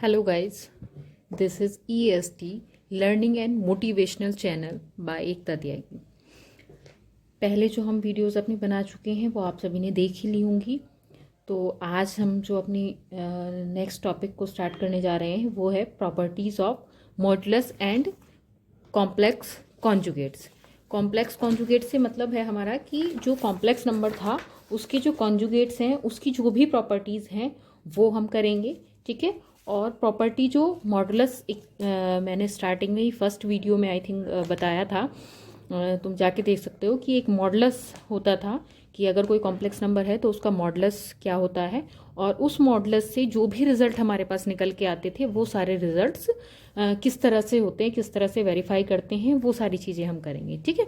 Hello guys, this is EST Learning and Motivational Channel by एकता त्यागी। पहले जो हम videos अपनी बना चुके हैं वो आप सभी ने देख ही ली होंगी। तो आज हम जो अपनी नेक्स्ट टॉपिक को स्टार्ट करने जा रहे हैं वो है properties of modulus and complex conjugates. Complex conjugate से मतलब है हमारा कि जो कॉम्प्लेक्स नंबर था उसके जो कॉन्जुगेट्स हैं उसकी जो भी प्रॉपर्टीज़ हैं वो हम करेंगे, ठीक है। और प्रॉपर्टी जो मॉडुलस मैंने स्टार्टिंग में ही फर्स्ट वीडियो में आई थिंक बताया था, तुम जाके देख सकते हो कि एक मॉडुलस होता था कि अगर कोई कॉम्प्लेक्स नंबर है तो उसका मॉडुलस क्या होता है, और उस मॉडुलस से जो भी रिजल्ट हमारे पास निकल के आते थे वो सारे रिजल्ट्स किस तरह से होते हैं, किस तरह से वेरीफाई करते हैं, वो सारी चीज़ें हम करेंगे, ठीक है।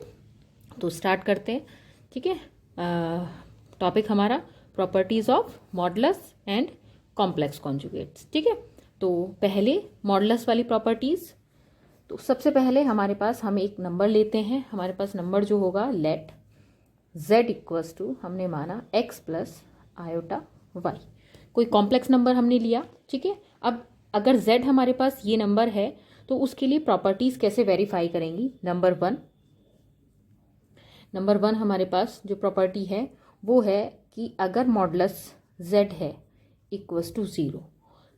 तो स्टार्ट करते हैं, ठीक है। टॉपिक हमारा properties of modulus and complex conjugates, ठीक है। तो पहले मॉडुलस वाली प्रॉपर्टीज़, तो सबसे पहले हमारे पास हम एक नंबर लेते हैं। हमारे पास नंबर जो होगा लेट z इक्वल्स टू, हमने माना x प्लस आयोटा y, कोई कॉम्प्लेक्स नंबर हमने लिया, ठीक है। अब अगर z हमारे पास ये नंबर है तो उसके लिए प्रॉपर्टीज़ कैसे वेरीफाई करेंगी। नंबर वन हमारे पास जो प्रॉपर्टी है वो है कि अगर मॉडुलस z है इक्वल्स टू ज़ीरो,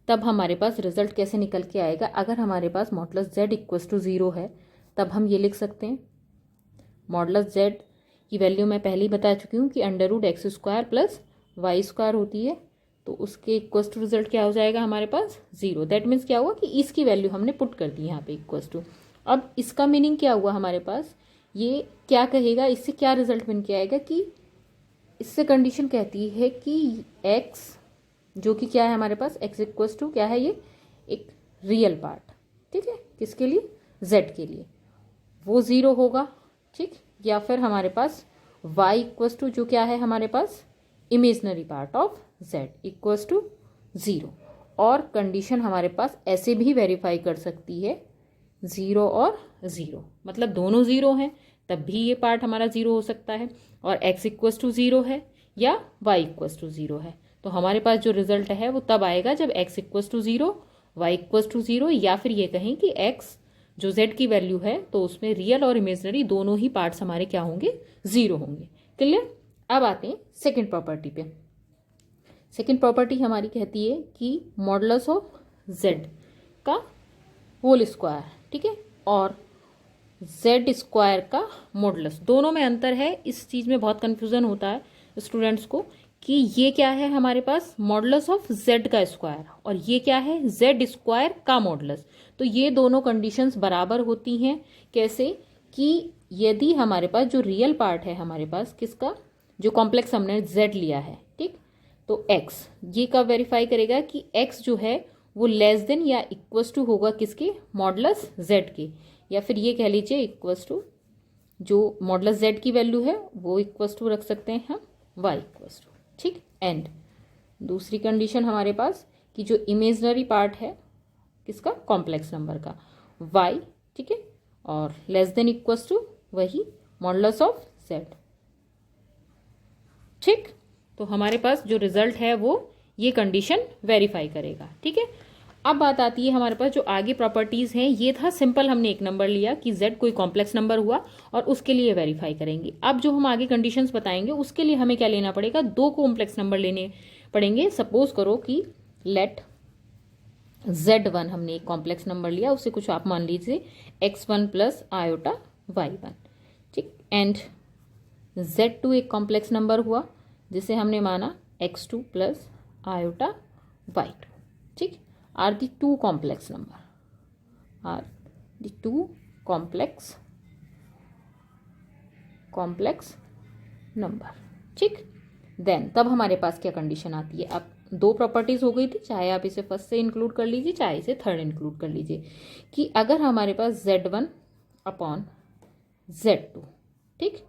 तब हमारे पास रिजल्ट कैसे निकल के आएगा। अगर हमारे पास modulus z equals to zero है तब हम ये लिख सकते हैं, मॉडुलस z की वैल्यू मैं पहले ही बता चुकी हूँ कि under root X square plus Y square होती है, तो उसके इक्वल्स टू रिजल्ट क्या हो जाएगा हमारे पास ज़ीरो। दैट मीन्स क्या हुआ कि इसकी वैल्यू हमने पुट कर दी यहाँ पे इक्वल्स टू। अब इसका मीनिंग क्या हुआ हमारे पास, ये क्या कहेगा, इससे क्या रिजल्ट बन के आएगा कि इससे कंडीशन कहती है कि x जो कि क्या है हमारे पास x इक्वल्स टू क्या है, ये एक रियल पार्ट, ठीक है, किसके लिए, z के लिए, वो ज़ीरो होगा, ठीक। या फिर हमारे पास y इक्वल्स टू जो क्या है हमारे पास imaginary part of z equals to zero. और कंडीशन हमारे पास ऐसे भी वेरीफाई कर सकती है ज़ीरो और ज़ीरो, मतलब दोनों ज़ीरो हैं तब भी ये पार्ट हमारा ज़ीरो हो सकता है, और x इक्वल्स टू ज़ीरो है या y इक्वल्स टू ज़ीरो है, तो हमारे पास जो रिजल्ट है वो तब आएगा जब x equals to zero, y equals to zero, या फिर ये कहें कि x जो z की वैल्यू है तो उसमें रियल और इमेजनरी दोनों ही पार्ट्स हमारे क्या होंगे, ज़ीरो होंगे। क्लियर। अब आते हैं सेकेंड प्रॉपर्टी पे। सेकेंड प्रॉपर्टी हमारी कहती है कि मॉडुलस ऑफ z का होल स्क्वायर, ठीक है, और z स्क्वायर का मॉडुलस, दोनों में अंतर है। इस चीज़ में बहुत कन्फ्यूज़न होता है स्टूडेंट्स को कि ये क्या है हमारे पास मॉडुलस ऑफ z का स्क्वायर और ये क्या है z स्क्वायर का मॉडुलस। तो ये दोनों कंडीशंस बराबर होती हैं। कैसे कि यदि हमारे पास जो रियल पार्ट है हमारे पास किसका, जो कॉम्प्लेक्स हमने z लिया है, ठीक, तो x ये कब वेरीफाई करेगा कि x जो है वो लेस देन या इक्वल्स टू होगा किसके, मॉडुलस z के, या फिर ये कह लीजिए इक्वल्स टू जो मॉडुलस z की वैल्यू है वो इक्वल्स टू रख सकते हैं हम y इक्वल्स टू, ठीक। एंड दूसरी कंडीशन हमारे पास कि जो इमेजनरी पार्ट है किसका, कॉम्प्लेक्स नंबर का, y, ठीक है, और लेस देन इक्वल्स टू वही मॉडुलस ऑफ z, ठीक। तो हमारे पास जो रिजल्ट है वो ये कंडीशन वेरीफाई करेगा, ठीक है। अब बात आती है हमारे पास जो आगे प्रॉपर्टीज़ हैं, ये था सिंपल, हमने एक नंबर लिया कि z कोई कॉम्प्लेक्स नंबर हुआ और उसके लिए वेरीफाई करेंगे। अब जो हम आगे कंडीशंस बताएंगे उसके लिए हमें क्या लेना पड़ेगा, दो कॉम्प्लेक्स नंबर लेने पड़ेंगे। सपोज करो कि लेट z1 हमने एक कॉम्प्लेक्स नंबर लिया, उससे कुछ आप मान लीजिए x1 प्लस आयोटा y1, ठीक, एंड z2 एक कॉम्प्लेक्स नंबर हुआ जिसे हमने माना x2 प्लस आयोटा y2, ठीक। are the two complex number, ठीक। देन तब हमारे पास क्या कंडीशन आती है, अब दो प्रॉपर्टीज हो गई थी, चाहे आप इसे फर्स्ट से इंक्लूड कर लीजिए चाहे इसे थर्ड इंक्लूड कर लीजिए, कि अगर हमारे पास z1 अपॉन z2, ठीक,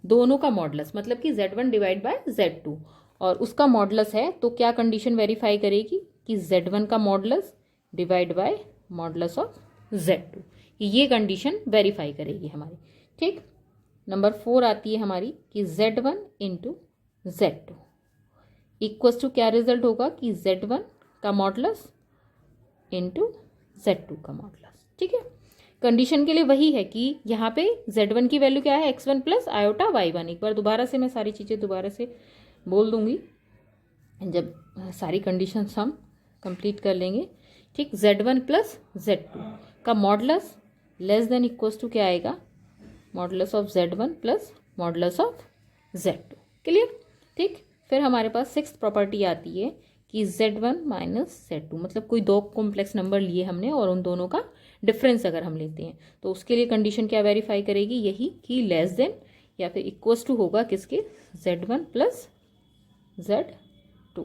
दोनों का मॉडुलस मतलब कि z1 डिवाइड बाय z2 और उसका मॉडुलस है, तो क्या कंडीशन वेरीफाई करेगी कि z1 का modulus divide by modulus of z2, ये कंडीशन वेरीफाई करेगी हमारी, ठीक। नंबर 4 आती है हमारी कि z1 into z2 equals to क्या रिजल्ट होगा कि z1 का मॉडुलस इंटू Z2 का मॉडुलस। ठीक है, कंडीशन के लिए वही है कि यहाँ पे Z1 की वैल्यू क्या है, x1 प्लस आयोटा y1। एक बार दोबारा से मैं सारी चीज़ें दोबारा से बोल दूंगी जब सारी कंडीशंस हम कंप्लीट कर लेंगे। ठीक, Z1 प्लस Z2 का modulus less than equals to क्या आएगा, modulus of Z1 plus modulus of Z2। Clear. ठीक, फिर हमारे पास सिक्स्थ प्रॉपर्टी आती है कि Z1 माइनस Z2, मतलब कोई दो कॉम्प्लेक्स नंबर लिए हमने और उन दोनों का डिफरेंस अगर हम लेते हैं तो उसके लिए कंडीशन क्या वेरीफाई करेगी, यही कि लेस देन या फिर इक्वल्स टू होगा किसके, Z1 प्लस Z2।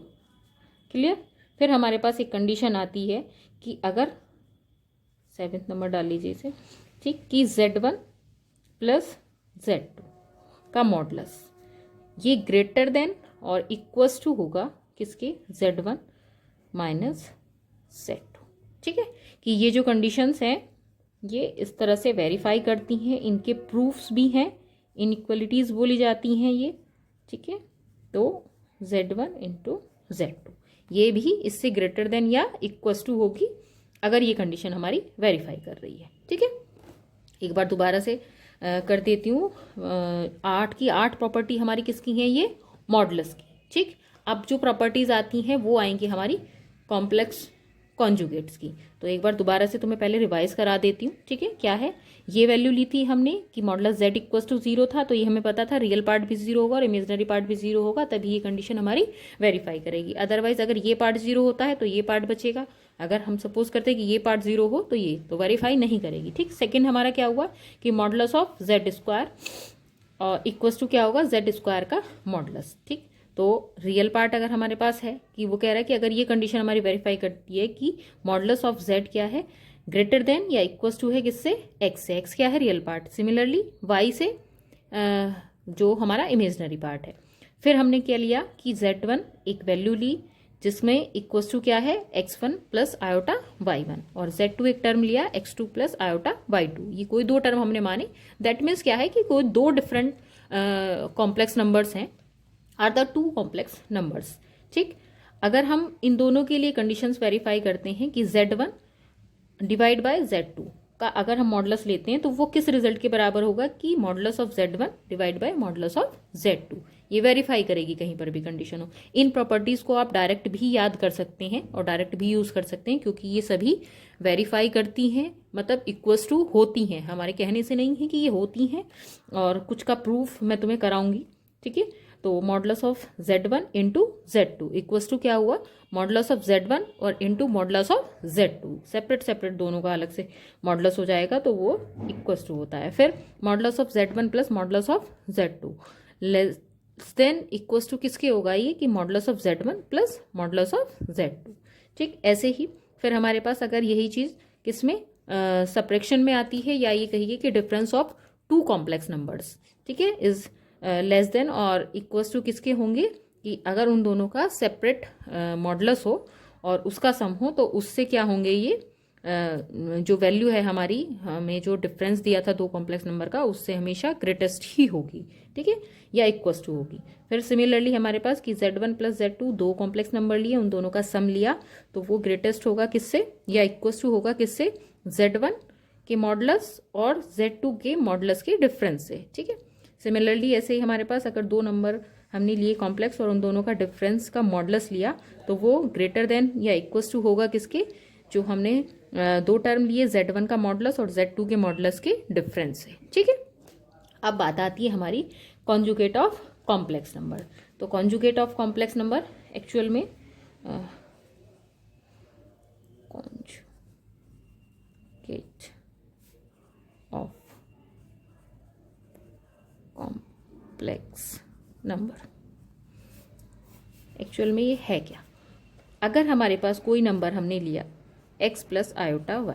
क्लियर। फिर हमारे पास एक कंडीशन आती है कि अगर सेवेंथ नंबर डाल लीजिए इसे, ठीक, कि Z1 प्लस Z2 का मॉडुलस ये ग्रेटर देन और इक्वल्स टू होगा किसके, Z1 माइनस Z2। ठीक है, कि ये जो कंडीशंस हैं ये इस तरह से वेरीफाई करती हैं, इनके प्रूफ्स भी हैं, इनइक्वलिटीज़ बोली जाती हैं ये। ठीक है, तो Z1 इंटू Z2 ये भी इससे ग्रेटर देन या इक्वल्स टू होगी अगर ये कंडीशन हमारी वेरीफाई कर रही है। ठीक है, एक बार दोबारा से कर देती हूँ। 8 की 8 प्रॉपर्टी हमारी किसकी हैं, ये मॉडुलस की। ठीक, अब जो प्रॉपर्टीज आती हैं वो आएंगी हमारी कॉम्प्लेक्स कॉन्जुगेट्स की। तो एक बार दोबारा से तुम्हें पहले रिवाइज करा देती हूँ। ठीक है, क्या है, ये वैल्यू ली थी हमने कि मॉडुलस Z इक्वल्स टू 0 था, तो ये हमें पता था रियल पार्ट भी 0 होगा और इमेजिनरी पार्ट भी 0 होगा, तभी ये कंडीशन हमारी वेरीफाई करेगी। अदरवाइज अगर ये पार्ट 0 होता है तो ये पार्ट बचेगा, अगर हम सपोज करते हैं कि ये पार्ट 0 हो तो ये तो वेरीफाई नहीं करेगी। ठीक, सेकेंड हमारा क्या हुआ कि मॉडुलस ऑफ Z स्क्वायर और इक्वल्स टू क्या होगा, Z स्क्वायर का मॉडुलस। ठीक, तो रियल पार्ट अगर हमारे पास है कि वो कह रहा है कि अगर ये कंडीशन हमारी वेरीफाई करती है कि मॉडुलस ऑफ Z क्या है, ग्रेटर देन या इक्वल्स टू है किससे, x से। x क्या है, रियल पार्ट। सिमिलरली y से जो हमारा इमेजिनरी पार्ट है। फिर हमने क्या लिया कि Z1 एक वैल्यू ली जिसमें इक्वल्स टू क्या है, x1 प्लस आयोटा y1, और Z2 एक टर्म लिया x2 प्लस आयोटा y2। ये कोई दो टर्म हमने माने, दैट मीन्स क्या है कि कोई दो डिफरेंट कॉम्प्लेक्स नंबर्स हैं, are the two complex numbers. ठीक, अगर हम इन दोनों के लिए कंडीशंस वेरीफाई करते हैं कि Z1 डिवाइड बाय Z2 का अगर हम मॉडुलस लेते हैं तो वो किस रिजल्ट के बराबर होगा कि modulus of Z1 divide by modulus of Z2। ये वेरीफाई करेगी कहीं पर भी कंडीशन हो। इन प्रॉपर्टीज को आप डायरेक्ट भी याद कर सकते हैं और डायरेक्ट भी यूज कर सकते हैं, क्योंकि ये सभी वेरीफाई करती हैं, मतलब इक्वल्स टू होती हैं, हमारे कहने से नहीं है कि ये होती हैं, और कुछ का प्रूफ मैं तुम्हें कराऊंगी। ठीक है, तो modulus of Z1 into Z2 equals to क्या हुआ, मॉडुलस ऑफ Z1 और into modulus of Z2। Separate separate दोनों का अलग से मॉडुलस हो जाएगा तो वो इक्वल्स टू होता है। फिर modulus of Z1 plus modulus of Z2 less than equals to किसके होगा, ये कि modulus of Z1 plus modulus of Z2। ठीक, ऐसे ही फिर हमारे पास अगर यही चीज़ किसमें सब्ट्रैक्शन में आती है, या ये कहिए कि difference of two complex numbers, ठीक है, इज लेस देन और इक्वल्स टू किसके होंगे कि अगर उन दोनों का सेपरेट मॉडुलस हो और उसका सम हो तो उससे क्या होंगे, ये जो वैल्यू है हमारी, हमें जो डिफरेंस दिया था दो कॉम्प्लेक्स नंबर का, उससे हमेशा ग्रेटेस्ट ही होगी। ठीक है, या इक्वल्स टू होगी। फिर सिमिलरली हमारे पास कि Z1 प्लस Z2 दो कॉम्प्लेक्स नंबर लिए, उन दोनों का सम लिया तो वो ग्रेटेस्ट होगा किससे, या इक्वल्स टू होगा किससे, Z1 के मॉडुलस और Z2 के मॉडुलस के डिफरेंस से। ठीक है, सिमिलरली ऐसे ही हमारे पास अगर दो नंबर हमने लिए कॉम्प्लेक्स और उन दोनों का डिफरेंस का मॉडुलस लिया तो वो ग्रेटर देन या इक्वल्स टू होगा किसके, जो हमने दो टर्म लिए Z1 का मॉडुलस और Z2 के मॉडुलस के डिफरेंस से। ठीक है, अब बात आती है हमारी कॉन्जुगेट ऑफ कॉम्प्लेक्स नंबर। तो conjugate of complex number actual में conjugate of complex number actual में ये है क्या, अगर हमारे पास कोई नंबर हमने लिया x प्लस आयोटा y,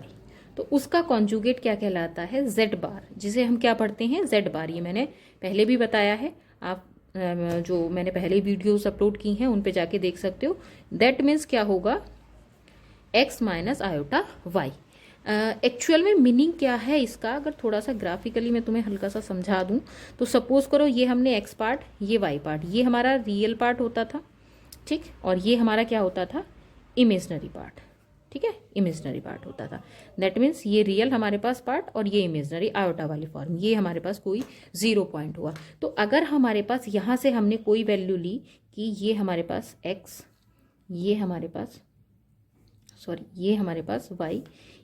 तो उसका कॉन्जुगेट क्या कहलाता है, z बार, जिसे हम क्या पढ़ते हैं, z बार। ये मैंने पहले भी बताया है, आप जो मैंने पहले वीडियोस अपलोड की हैं उन पे जाके देख सकते हो। दैट मीन्स क्या होगा, x minus iota y। Actual में मीनिंग क्या है इसका, अगर थोड़ा सा ग्राफिकली मैं तुम्हें हल्का सा समझा दूं तो सपोज करो ये हमने x पार्ट, ये y पार्ट, ये हमारा रियल पार्ट होता था, ठीक, और ये हमारा क्या होता था, इमेजिनरी पार्ट। ठीक है, इमेजनरी पार्ट होता था। दैट मीन्स ये रियल हमारे पास पार्ट और ये इमेजनरी आयोटा वाली फॉर्म, ये हमारे पास कोई 0 पॉइंट हुआ। तो अगर हमारे पास यहाँ से हमने कोई वैल्यू ली कि ये हमारे पास x, ये हमारे पास ये हमारे पास y,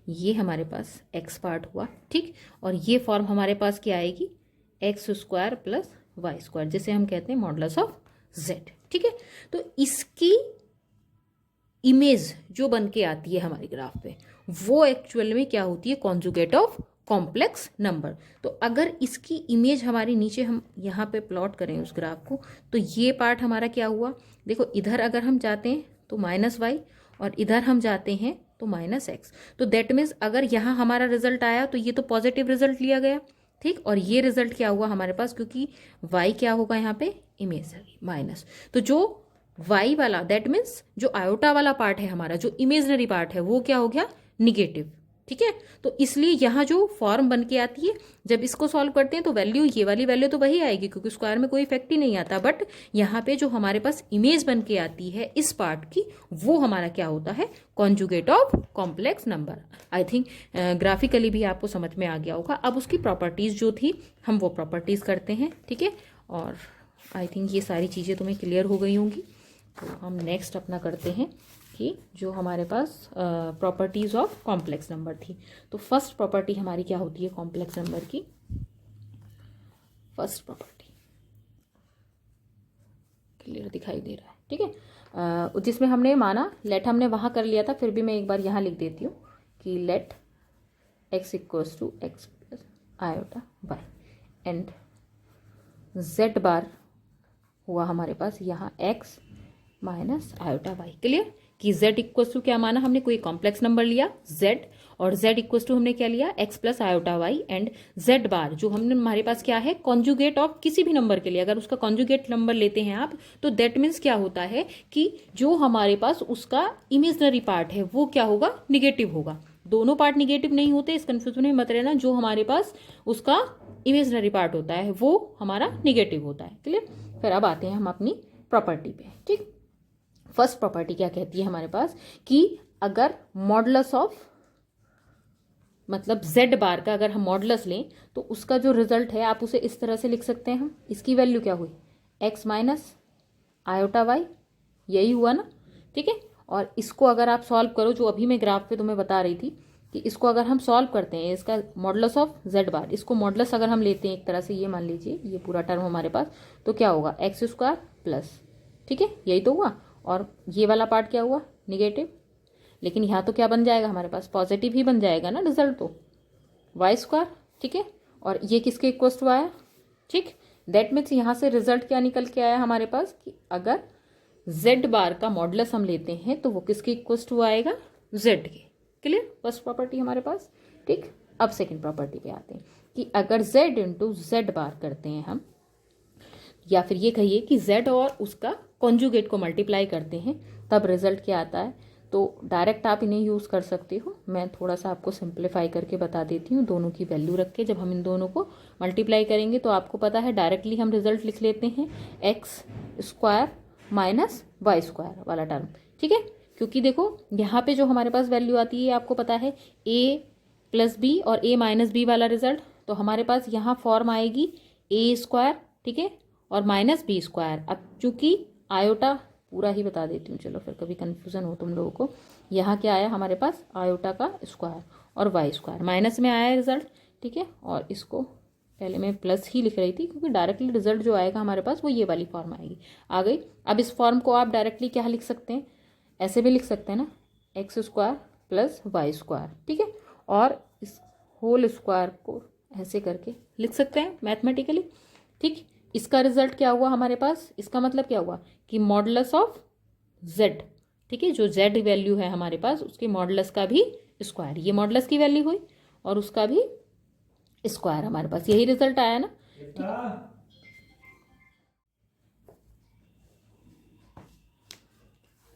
ये हमारे पास x पार्ट हुआ, ठीक। और ये फॉर्म हमारे पास क्या आएगी, x square plus Y square, जिसे हम कहते हैं मॉडुलस ऑफ z, ठीक है। तो इसकी इमेज जो बन के आती है हमारे ग्राफ पे, वो एक्चुअल में क्या होती है, कॉन्जुगेट ऑफ कॉम्प्लेक्स नंबर। तो अगर इसकी इमेज हमारी नीचे हम यहाँ पे प्लॉट करें उस ग्राफ को, तो ये पार्ट हमारा क्या हुआ, देखो इधर अगर हम जाते हैं तो -y और इधर हम जाते हैं तो -x। तो दैट मीन्स अगर यहाँ हमारा रिजल्ट आया तो ये तो पॉजिटिव रिजल्ट लिया गया, ठीक। और ये रिजल्ट क्या हुआ हमारे पास, क्योंकि y क्या होगा यहाँ पे, इमेजनरी माइनस। तो जो y वाला, दैट मीन्स जो आयोटा वाला पार्ट है हमारा, जो इमेजनरी पार्ट है, वो क्या हो गया, निगेटिव, ठीक है। तो इसलिए यहाँ जो फॉर्म बन के आती है, जब इसको सॉल्व करते हैं तो वैल्यू, ये वाली वैल्यू तो वही आएगी क्योंकि स्क्वायर में कोई इफेक्ट ही नहीं आता, बट यहाँ पे जो हमारे पास इमेज बन के आती है इस पार्ट की, वो हमारा क्या होता है, conjugate of complex number. I think graphically भी आपको समझ में आ गया होगा। अब उसकी प्रॉपर्टीज जो थी, हम वो प्रॉपर्टीज करते हैं, ठीक है। और आई थिंक ये सारी चीज़ें तुम्हें क्लियर हो गई होंगी। तो हम नेक्स्ट अपना करते हैं कि जो हमारे पास प्रॉपर्टीज ऑफ कॉम्प्लेक्स नंबर थी। तो फर्स्ट प्रॉपर्टी हमारी क्या होती है कॉम्प्लेक्स नंबर की, फर्स्ट प्रॉपर्टी क्लियर दिखाई दे रहा है, ठीक है। जिसमें हमने माना, लेट हमने वहाँ कर लिया था, फिर भी मैं एक बार यहाँ लिख देती हूँ कि let x equals to x plus iota y and z bar हुआ हमारे पास यहाँ x minus iota y. Clear कि z इक्वल्स टू क्या माना हमने, कोई कॉम्प्लेक्स नंबर लिया z, और z इक्वल्स टू हमने क्या लिया, x plus iota y and z bar जो हमने, हमारे पास क्या है, कॉन्जुगेट ऑफ किसी भी नंबर के लिए अगर उसका कॉन्जुगेट नंबर लेते हैं आप, तो दैट मीन्स क्या होता है कि जो हमारे पास उसका इमेजनरी पार्ट है वो क्या होगा, निगेटिव होगा। दोनों पार्ट निगेटिव नहीं होते, इस कंफ्यूजन में मत रहना। जो हमारे पास उसका इमेजनरी पार्ट होता है वो हमारा निगेटिव होता है। क्लियर। फिर अब आते हैं हम अपनी प्रॉपर्टी पे, ठीक। फर्स्ट प्रॉपर्टी क्या कहती है हमारे पास कि अगर मॉडुलस ऑफ, मतलब z बार का अगर हम मॉडुलस लें तो उसका जो रिजल्ट है आप उसे इस तरह से लिख सकते हैं हम, इसकी वैल्यू क्या हुई, x माइनस आयोटा वाई, यही हुआ ना, ठीक है। और इसको अगर आप सॉल्व करो, जो अभी मैं ग्राफ पे तुम्हें बता रही थी कि इसको अगर हम सॉल्व करते हैं, इसका मॉडुलस ऑफ z बार, इसको मॉडुलस अगर हम लेते हैं एक तरह से, ये मान लीजिए ये पूरा टर्म हमारे पास, तो क्या होगा, एक्स स्क्वायर प्लस, ठीक है, यही तो हुआ। और ये वाला पार्ट क्या हुआ, निगेटिव। लेकिन यहाँ तो क्या बन जाएगा हमारे पास, पॉजिटिव ही बन जाएगा ना रिजल्ट, तो वाई स्क्वायर, ठीक है। और ये किसके इक्वल्स टू आया, ठीक। दैट मीन्स यहाँ से रिजल्ट क्या निकल के आया हमारे पास कि अगर z बार का मॉडुलस हम लेते हैं तो वो किसके इक्वल्स टू आएगा, z के। क्लियर, फर्स्ट प्रॉपर्टी हमारे पास, ठीक। अब सेकेंड प्रॉपर्टी पे आते हैं कि अगर z इंटू जेड बार करते हैं हम, या फिर ये कहिए कि z और उसका कॉन्जुगेट को मल्टीप्लाई करते हैं, तब रिजल्ट क्या आता है। तो डायरेक्ट आप इन्हें यूज़ कर सकते हो, मैं थोड़ा सा आपको सिंप्लीफाई करके बता देती हूँ। दोनों की वैल्यू रख के जब हम इन दोनों को मल्टीप्लाई करेंगे तो आपको पता है डायरेक्टली हम रिजल्ट लिख लेते हैं x square minus y square वाला टर्म, ठीक है। क्योंकि देखो यहाँ पे जो हमारे पास वैल्यू आती है आपको पता है a प्लस बी और a माइनस बी वाला रिजल्ट, तो हमारे पास यहाँ फॉर्म आएगी a स्क्वायर, ठीक है, और माइनस बी स्क्वायर। अब चूंकि आयोटा, पूरा ही बता देती हूँ चलो, फिर कभी कन्फ्यूजन हो तुम लोगों को। यहाँ क्या आया हमारे पास, आयोटा का स्क्वायर और वाई स्क्वायर, माइनस में आया रिजल्ट, ठीक है। और इसको पहले मैं प्लस ही लिख रही थी क्योंकि डायरेक्टली रिजल्ट जो आएगा हमारे पास वो ये वाली फॉर्म आएगी, आ गई। अब इस फॉर्म को आप डायरेक्टली क्या लिख सकते हैं, ऐसे भी लिख सकते हैं ना, x square plus Y square, ठीक है। और इस होल स्क्वायर को ऐसे करके लिख सकते हैं मैथमेटिकली, ठीक। इसका रिजल्ट क्या हुआ हमारे पास, इसका मतलब क्या हुआ कि मॉडुलस ऑफ z, ठीक है, जो z वैल्यू है हमारे पास उसके मॉडुलस का भी स्क्वायर, ये मॉडुलस की वैल्यू हुई और उसका भी स्क्वायर, हमारे पास यही रिजल्ट आया ना, ठीक है।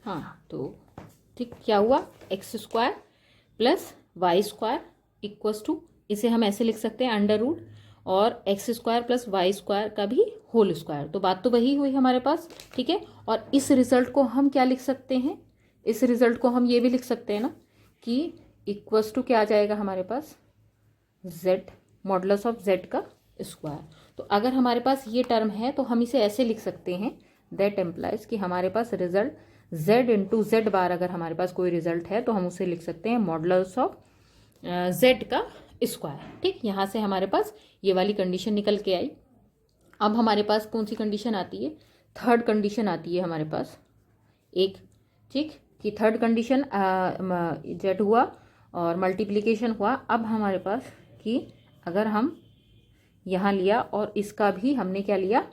हाँ, तो ठीक क्या हुआ, x square plus Y square equals to, इसे हम ऐसे लिख सकते हैं अंडर रूट, और x square plus Y square का भी होल स्क्वायर। तो बात तो वही हुई हमारे पास, ठीक है। और इस रिजल्ट को हम क्या लिख सकते हैं, इस रिजल्ट को हम ये भी लिख सकते हैं ना कि इक्वल्स टू क्या आ जाएगा हमारे पास, जेड मॉडुलस ऑफ जेड का स्क्वायर। तो अगर हमारे पास ये टर्म है तो हम इसे ऐसे लिख सकते हैं, दैट एम्प्लाइज कि हमारे पास रिजल्ट z इंटू जेड बार, अगर हमारे पास कोई रिजल्ट है तो हम उसे लिख सकते हैं मॉडुलस ऑफ z का स्क्वायर। ठीक, यहाँ से हमारे पास ये वाली कंडीशन निकल के आई। अब हमारे पास कौन सी कंडीशन आती है, थर्ड कंडीशन आती है हमारे पास एक, ठीक, कि थर्ड कंडीशन जेड हुआ और मल्टीप्लिकेशन हुआ। अब हमारे पास कि अगर हम यहाँ लिया और इसका भी हमने क्या लिया,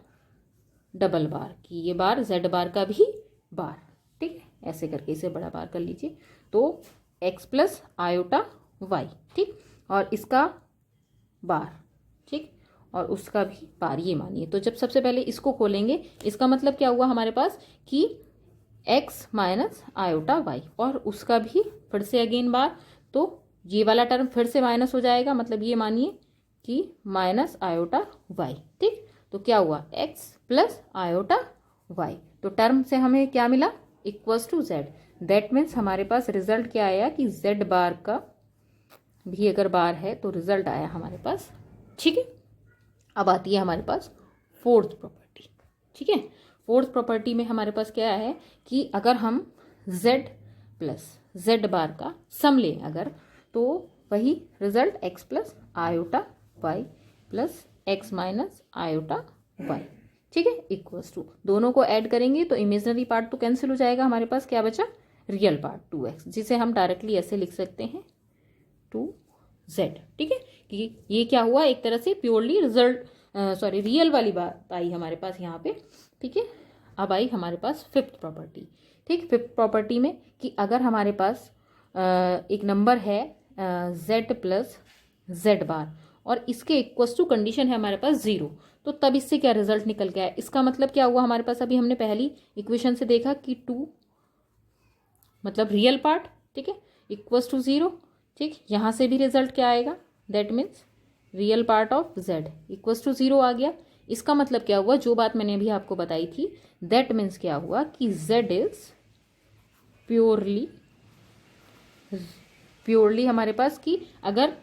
डबल बार, कि ये बार जेड बार का भी बार, ठीक है, ऐसे करके इसे बड़ा बार कर लीजिए। तो x प्लस आयोटा वाई, ठीक, और इसका बार, ठीक, और उसका भी बार, ये मानिए। तो जब सबसे पहले इसको खोलेंगे, इसका मतलब क्या हुआ हमारे पास कि x माइनस आयोटा वाई, और उसका भी फिर से अगेन बार, तो ये वाला टर्म फिर से माइनस हो जाएगा, मतलब ये मानिए कि माइनस आयोटा वाई, ठीक। तो क्या हुआ, x प्लस आयोटा वाई, तो टर्म से हमें क्या मिला, equals to z. That means हमारे पास रिजल्ट क्या आया कि जेड बार का भी अगर बार है तो रिजल्ट आया हमारे पास, ठीक है। अब आती है हमारे पास फोर्थ प्रॉपर्टी, ठीक है। फोर्थ प्रॉपर्टी में हमारे पास क्या है कि अगर हम z प्लस जेड बार का सम लें अगर, तो वही result x plus iota y plus x minus iota y, ठीक है, इक्वल्स टू, दोनों को ऐड करेंगे तो इमेजिनरी पार्ट तो कैंसिल हो जाएगा, हमारे पास क्या बचा, रियल पार्ट 2x, जिसे हम डायरेक्टली ऐसे लिख सकते हैं 2z, ठीक है। कि ये क्या हुआ, एक तरह से प्योरली रिजल्ट रियल वाली बात आई हमारे पास यहाँ पे, ठीक है। अब आई हमारे पास फिफ्थ प्रॉपर्टी, ठीक। फिफ्थ प्रॉपर्टी में कि अगर हमारे पास एक नंबर है z प्लस जेड बार और इसके इक्वल्स टू कंडीशन है हमारे पास 0, तो तब इससे क्या रिजल्ट निकल के आया, इसका मतलब क्या हुआ हमारे पास, अभी हमने पहली इक्वेशन से देखा कि 2 मतलब रियल पार्ट, ठीक है, इक्वल्स टू 0, ठीक। यहाँ से भी रिजल्ट क्या आएगा, that means real part of z equals to 0 आ गया। इसका मतलब क्या हुआ, जो बात मैंने अभी आपको बताई थी, दैट मीन्स क्या हुआ कि z इज प्योरली हमारे पास कि अगर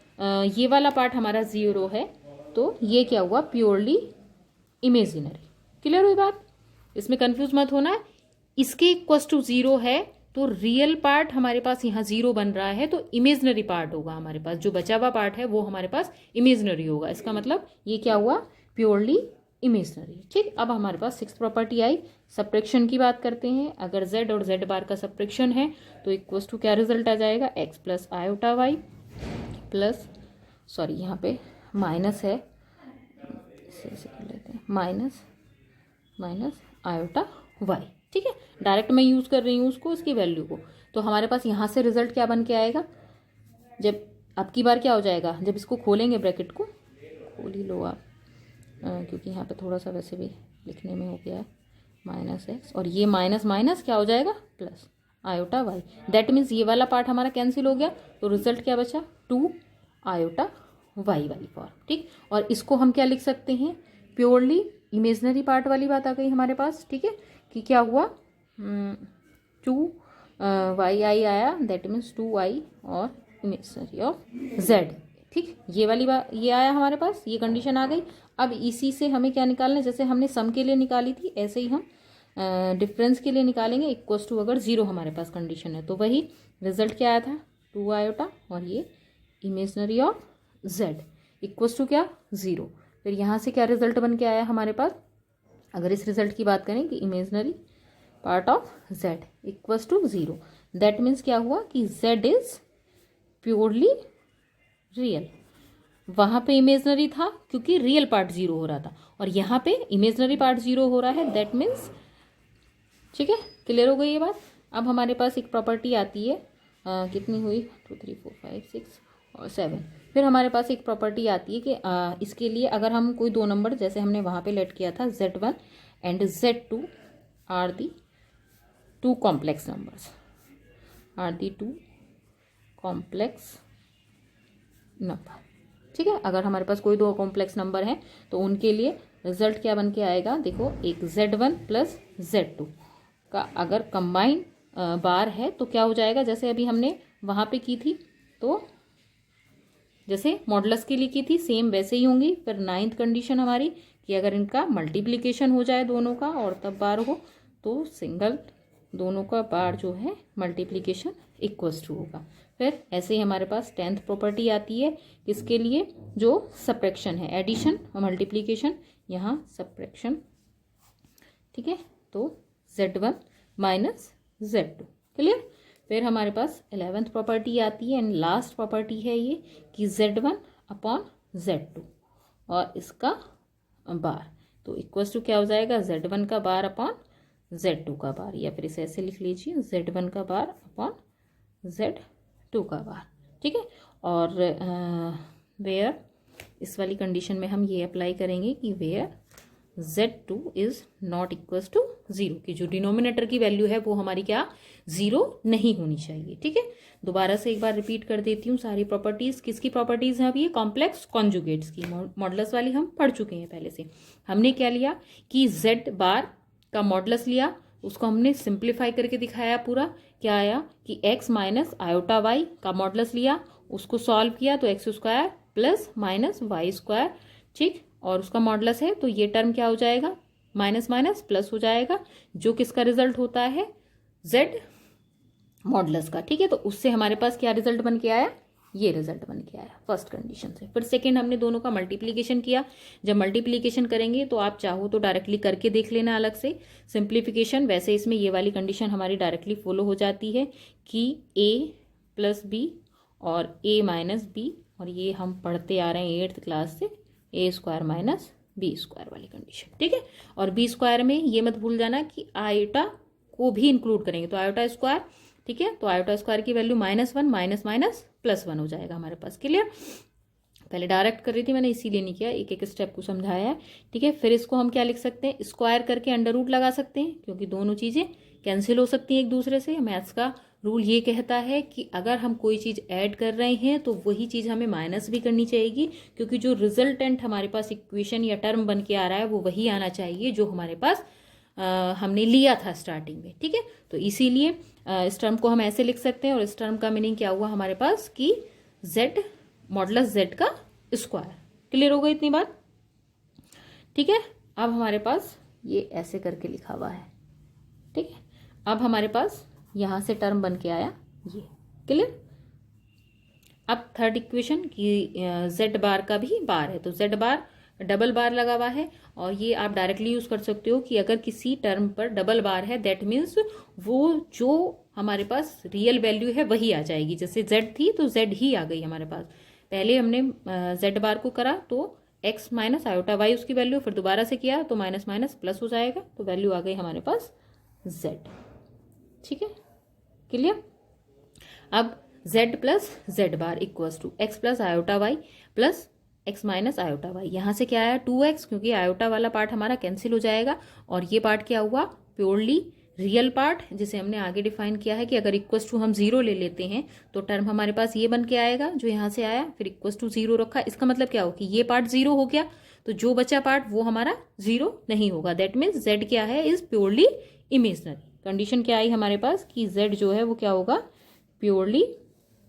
ये वाला पार्ट हमारा 0 है तो ये क्या हुआ, प्योरली इमेजिनरी। क्लियर हुई बात, इसमें कंफ्यूज मत होना। इसके इक्वल्स टू 0 है तो रियल पार्ट हमारे पास यहाँ 0 बन रहा है, तो इमेजिनरी पार्ट होगा हमारे पास, जो बचा हुआ पार्ट है वो हमारे पास इमेजिनरी होगा। इसका मतलब ये क्या हुआ, प्योरली इमेजिनरी, ठीक। अब हमारे पास सिक्स्थ प्रॉपर्टी आई, सब्ट्रैक्शन की बात करते हैं। अगर z और z बार का सब्ट्रैक्शन है तो इक्वल्स टू क्या रिजल्ट आ जाएगा, x plus iota y plus, sorry यहाँ पे माइनस है, इसे कर लेते हैं, माइनस आयोटा वाई, ठीक है। डायरेक्ट मैं यूज़ कर रही हूँ उसको, उसकी वैल्यू को। तो हमारे पास यहाँ से रिजल्ट क्या बन के आएगा, जब अब की बार क्या हो जाएगा, जब इसको खोलेंगे, ब्रैकेट को खोल ही लो आप, क्योंकि यहाँ पे थोड़ा सा वैसे भी लिखने में हो गया है, माइनस एक्स, और ये माइनस माइनस क्या हो जाएगा, plus iota y. That means ये वाला पार्ट हमारा कैंसिल हो गया, तो रिजल्ट क्या बचा, 2 आयोटा वाई वाली फॉर्म, ठीक। और इसको हम क्या लिख सकते हैं, प्योरली इमेजिनरी पार्ट वाली बात आ गई हमारे पास, ठीक है। कि क्या हुआ, 2 वाई आई आया, दैट मीन्स 2 आई और इमेजिनरी ऑफ जेड, ठीक। ये वाली बात ये आया हमारे पास, ये कंडीशन आ गई। अब इसी से हमें क्या निकालना है, जैसे हमने सम के लिए निकाली थी ऐसे ही हम डिफरेंस के लिए निकालेंगे। इक्वल्स टू अगर 0 हमारे पास कंडीशन है तो वही रिजल्ट क्या आया था, 2 आयोटा और ये imaginary of z equals to क्या, 0। फिर यहाँ से क्या रिजल्ट बन के आया हमारे पास, अगर इस रिजल्ट की बात करें कि imaginary part of z equals to 0, that means क्या हुआ कि z इज प्योरली रियल। वहाँ पे इमेजिनरी था क्योंकि रियल पार्ट 0 हो रहा था, और यहाँ पे इमेजिनरी पार्ट 0 हो रहा है, दैट मीन्स, ठीक है। क्लियर हो गई ये बात। अब हमारे पास एक प्रॉपर्टी आती है, कितनी हुई, 2 3 4 5 6 और 7। फिर हमारे पास एक प्रॉपर्टी आती है कि इसके लिए अगर हम कोई दो नंबर, जैसे हमने वहाँ पे लेट किया था, z1 and z2 are the 2 complex numbers, are the 2 complex number, ठीक है। अगर हमारे पास कोई दो कॉम्प्लेक्स नंबर हैं तो उनके लिए रिजल्ट क्या बन के आएगा, देखो, एक z1 प्लस z2 का अगर कंबाइन बार है तो क्या हो जाएगा, जैसे अभी हमने वहाँ पे की थी, तो जैसे मॉडुलस के लिए की थी सेम वैसे ही होंगी। फिर 9th कंडीशन हमारी कि अगर इनका मल्टीप्लिकेशन हो जाए दोनों का और तब बार हो, तो सिंगल दोनों का बार जो है मल्टीप्लिकेशन इक्वल्स टू होगा। फिर ऐसे ही हमारे पास 10th प्रॉपर्टी आती है किसके लिए, जो सब्ट्रैक्शन है, एडिशन और मल्टीप्लिकेशन, यहाँ सब्ट्रैक्शन, ठीक है। तो Z1 माइनस Z2, क्लियर। फिर हमारे पास 11th प्रॉपर्टी आती है एंड लास्ट प्रॉपर्टी है ये कि Z1 अपॉन Z2 और इसका बार, तो इक्वल्स टू क्या हो जाएगा, Z1 का बार अपॉन Z2 का बार, या फिर इसे ऐसे लिख लीजिए Z1 का बार अपॉन Z2 का बार, ठीक है। और वेयर, इस वाली कंडीशन में हम ये अप्लाई करेंगे कि where Z2 is not equals to 0, की जो डिनोमिनेटर की वैल्यू है वो हमारी क्या, 0 नहीं होनी चाहिए, ठीक है। दोबारा से एक बार रिपीट कर देती हूँ सारी प्रॉपर्टीज। किसकी प्रॉपर्टीज हैं अभी, ये कॉम्प्लेक्स कॉन्जुगेट्स की, मॉडुलस वाली हम पढ़ चुके हैं पहले से। हमने क्या लिया कि Z बार का मॉडुलस लिया, उसको हमने सिंप्लीफाई करके दिखाया पूरा, क्या आया कि x माइनस आयोटा वाई का मॉडुलस लिया, उसको सॉल्व किया तो x square plus minus y square, ठीक, और उसका मॉडुलस है तो ये टर्म क्या हो जाएगा, माइनस माइनस प्लस हो जाएगा, जो किसका रिजल्ट होता है, z मॉडुलस का, ठीक है। तो उससे हमारे पास क्या रिजल्ट बन के आया, ये रिजल्ट बन के आया फर्स्ट कंडीशन से। फिर सेकंड हमने दोनों का मल्टीप्लिकेशन किया। जब मल्टीप्लिकेशन करेंगे तो आप चाहो तो डायरेक्टली करके देख लेना अलग से सिंप्लीफिकेशन, वैसे इसमें ये वाली कंडीशन हमारी डायरेक्टली फॉलो हो जाती है कि a प्लस बी और a माइनस बी, और ये हम पढ़ते आ रहे हैं 8th क्लास से, a square minus b square वाली कंडीशन, ठीक है। और बी स्क्वायर में ये मत भूल जाना कि आयोटा को भी इंक्लूड करेंगे, तो आयोटा स्क्वायर, ठीक है। तो आयोटा स्क्वायर की वैल्यू -1 माइनस माइनस +1 हो जाएगा हमारे पास, क्लियर। पहले डायरेक्ट कर रही थी मैंने, इसीलिए नहीं किया, एक एक स्टेप को समझाया है, ठीक है। फिर इसको हम क्या लिख सकते हैं, स्क्वायर करके अंडर रूट लगा सकते हैं, क्योंकि दोनों चीज़ें कैंसिल हो सकती हैं एक दूसरे से। मैथ्स का रूल ये कहता है कि अगर हम कोई चीज़ ऐड कर रहे हैं तो वही चीज़ हमें माइनस भी करनी चाहिए, क्योंकि जो रिजल्टेंट हमारे पास इक्वेशन या टर्म बन के आ रहा है वो वही आना चाहिए जो हमारे पास हमने लिया था स्टार्टिंग में, ठीक है। तो इसीलिए इस टर्म को हम ऐसे लिख सकते हैं, और इस टर्म का मीनिंग क्या हुआ हमारे पास कि z मॉडुलस z का स्क्वायर, क्लियर हो गई इतनी बात, ठीक है। अब हमारे पास ये ऐसे करके लिखा हुआ है, ठीक है। अब हमारे पास यहां से टर्म बन के आया ये, क्लियर। अब थर्ड इक्वेशन की z बार का भी बार है, तो z बार डबल बार लगा हुआ है, और ये आप डायरेक्टली यूज कर सकते हो कि अगर किसी टर्म पर डबल बार है दैट मीन्स वो जो हमारे पास रियल वैल्यू है वही आ जाएगी। जैसे z थी तो z ही आ गई हमारे पास, पहले हमने z बार को करा तो x माइनस आयोटा वाई उसकी वैल्यू, फिर दोबारा से किया तो माइनस माइनस प्लस हो जाएगा, तो वैल्यू आ गई हमारे पास z, ठीक है, क्लियर। अब z plus z bar equals to x plus iota y plus x minus iota y, यहाँ से क्या आया 2x, क्योंकि आयोटा वाला पार्ट हमारा कैंसिल हो जाएगा, और ये पार्ट क्या हुआ, प्योरली रियल पार्ट, जिसे हमने आगे डिफाइन किया है कि अगर इक्वल्स टू हम 0 ले लेते हैं तो टर्म हमारे पास ये बन के आएगा जो यहाँ से आया, फिर इक्वल्स टू 0 रखा, इसका मतलब क्या हो कि ये पार्ट 0 हो गया, तो जो बचा पार्ट वो हमारा 0 नहीं होगा, दैट मीन्स z क्या है, इज प्योरली इमेजनरी। कंडीशन क्या आई हमारे पास कि z जो है वो क्या होगा, प्योरली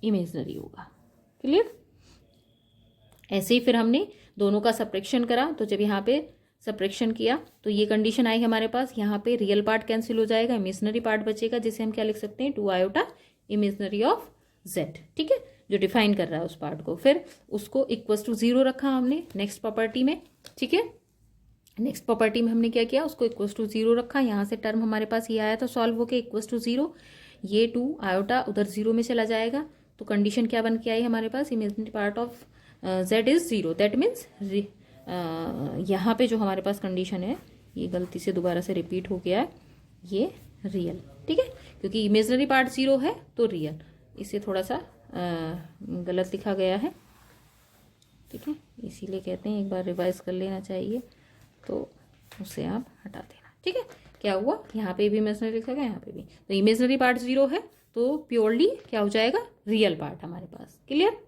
इमेजनरी होगा, क्लियर। ऐसे ही फिर हमने दोनों का सब्ट्रैक्शन करा, तो जब यहाँ पे सब्ट्रैक्शन किया तो ये कंडीशन आई हमारे पास, यहाँ पे रियल पार्ट कैंसिल हो जाएगा, इमेजनरी पार्ट बचेगा, जिसे हम क्या लिख सकते हैं 2 आयोटा इमेजनरी ऑफ z, ठीक है, जो डिफाइन कर रहा है उस पार्ट को। फिर उसको इक्वल्स टू 0 रखा हमने नेक्स्ट प्रॉपर्टी में, ठीक है। नेक्स्ट प्रॉपर्टी में हमने क्या किया, उसको इक्वल्स टू 0 रखा, यहाँ से टर्म हमारे पास ये आया था सॉल्व होके इक्वल्स टू 0, ये 2 आयोटा उधर 0 में चला जाएगा, तो कंडीशन क्या बन के आई हमारे पास, imaginary part of z is 0, that means यहाँ पे जो हमारे पास कंडीशन है ये गलती से दोबारा से रिपीट हो गया है, ये रियल, ठीक है, क्योंकि इमेजनरी पार्ट 0 है तो रियल, इसे थोड़ा सा गलत लिखा गया है, ठीक है, इसीलिए कहते हैं एक बार रिवाइज कर लेना चाहिए, तो उसे आप हटा देना, ठीक है। क्या हुआ, यहाँ पे भी इमेजनरी लिखा गया, यहाँ पे भी, तो इमेजनरी पार्ट 0 है तो प्योरली क्या हो जाएगा, रियल पार्ट हमारे पास, क्लियर।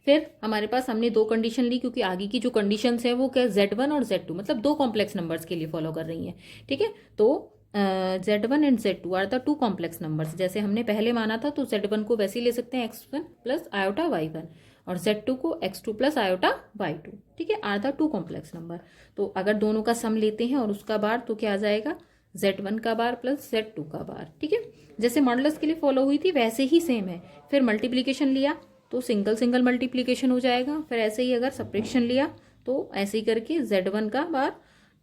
फिर हमारे पास हमने 2 कंडीशन ली, क्योंकि आगे की जो कंडीशंस है वो क्या Z1 और Z2 मतलब 2 कॉम्प्लेक्स नंबर्स के लिए फॉलो कर रही हैं, ठीक है। तो Z1 and Z2 are the two complex numbers. जैसे हमने पहले माना था तो Z1 को वैसे ही ले सकते हैं x1 प्लस आयोटा y1 और Z2 को x2 प्लस आयोटा y2। ठीक है, are the two complex number. तो अगर दोनों का सम लेते हैं और उसका बार तो क्या आ जाएगा, Z1 का बार प्लस Z2 का बार। ठीक है, जैसे मॉडुलस के लिए फॉलो हुई थी वैसे ही सेम है। फिर मल्टीप्लीकेशन लिया तो सिंगल सिंगल मल्टीप्लीकेशन हो जाएगा। फिर ऐसे ही अगर सब्ट्रैक्शन लिया तो ऐसे ही करके Z1 का बार,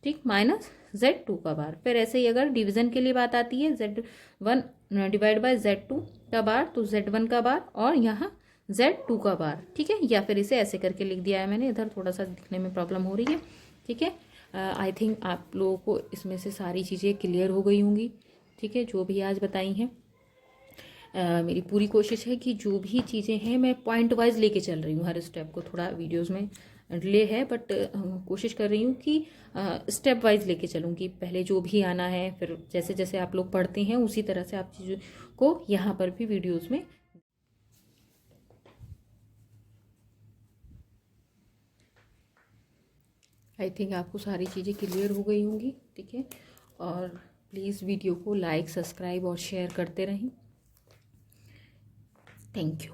ठीक, माइनस Z2 का बार। फिर ऐसे ही अगर डिवीजन के लिए बात आती है Z1 डिवाइड बाय Z2 का बार तो Z1 का बार और यहाँ Z2 का बार। ठीक है, या फिर इसे ऐसे करके लिख दिया है मैंने, इधर थोड़ा सा दिखने में प्रॉब्लम हो रही है। ठीक है, आई थिंक आप लोगों को इसमें से सारी चीज़ें क्लियर हो गई होंगी। ठीक है, जो भी आज बताई हैं, मेरी पूरी कोशिश है कि जो भी चीज़ें हैं मैं पॉइंट वाइज लेके चल रही हूँ हर स्टेप को। थोड़ा वीडियोस में डिले है बट कोशिश कर रही हूँ कि स्टेप वाइज लेके चलूँगी। पहले जो भी आना है फिर जैसे जैसे आप लोग पढ़ते हैं उसी तरह से आप चीज़ों को यहाँ पर भी वीडियोस में। आई थिंक आपको सारी चीज़ें क्लियर हो गई होंगी। ठीक है, और प्लीज़ वीडियो को लाइक, सब्सक्राइब और शेयर करते रहें। Thank you.